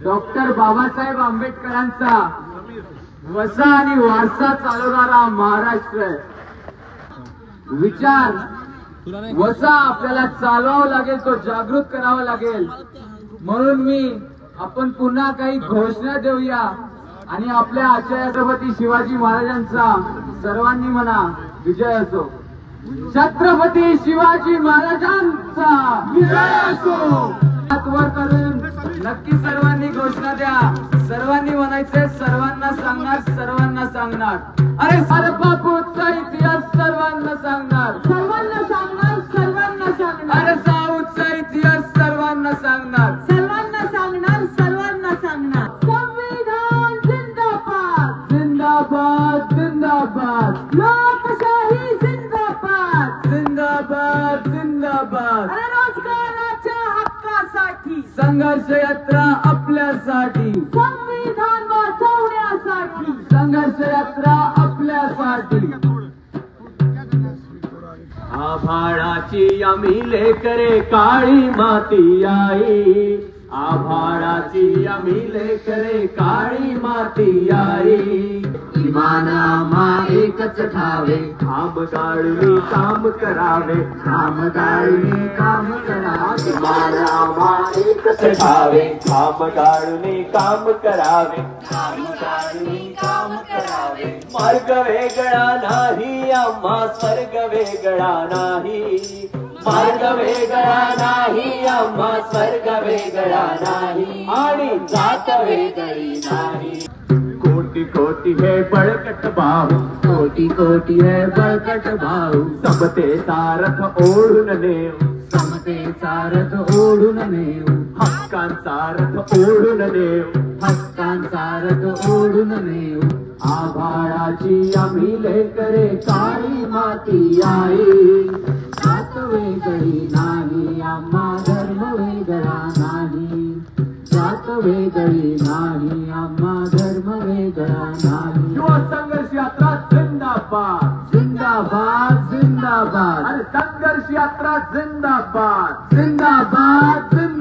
Doctor Babasaheb आंबेडकरांचा वसा आणि वारसा चालवणारा महाराष्ट्र आहे। विचार वसा आपल्याला चालवावं लागेल, तो जागृत करावा लागेल। म्हणून आपण पुन्हा काही घोषणा देऊया आणि आपल्या आचार्य छत्रपती शिवाजी महाराजांचा सर्वांनी म्हणा विजय असो। छत्रपती शिवाजी महाराजांचा विजय असो। हात वर करून नक्की सर्वांनी घोषणा द्या। सर्वांनी म्हणायचे, सर्वांना सांगणार, सर्वांना सांगणार। अरे बापूचा इतिहास सर्वांना सांगणार, सर्वांना सांगणार, सर्वांना सांगणार। अरे साऊथचा इतिहास सर्वांना सांगणार, सर्वांना सांगणार, सर्वांना सांगणार। संविधान जिंदाबाद, जिंदाबाद, जिंदाबाद। लोकशाही जिंदाबाद, जिंदाबाद, जिंदाबाद। अरे रोजगाराच्या हक्कासाठी संघर्ष यात्रा आपल्यासाठी, संविधान वाचवण्यासाठी संघर्ष यात्रा आपल्यासाठी। आभाळाची आम्ही लेकरे काळी माती आई, आभाळाची आम्ही लेकरे काळी माती आई। इमान आम्हा एकच ठावे, काम गाळून काम करावे, काम गाळून काम करावे। इमान आम्हा एकच ठावे, काम गाळून काम करावे, काम गाळून काम करावे। मार्ग वेगळा नाही आम्हा, स्वर्ग वेगळा नाही, मार्ग वेगळा नाही आम्हा, स्वर्ग वेगळा नाही आणि जात वेगळी नाही। कोटी कोटी है बळकट भाऊ, कोटी कोटी है बळकट भाऊ। समतेचा रथ ओढून नेऊ, समतेचा रथ ओढून नेऊ। हक्कांचा रथ ओढून नेऊ, हक्कांचा रथ ओढून नेऊ। आभाळाची आम्ही लेकरे काळी माती आई, जात वेगळी नाही आम्हा, धर्म वेगळा नाही, जात वेगळी नाही आम्हा, धर्म वेगळा नाही। युवा संघर्ष यात्रा जिंदाबाद, जिंदाबाद, जिंदाबाद। अरे संघर्ष यात्रा जिंदाबाद, जिंदाबाद, जिंदाबाद।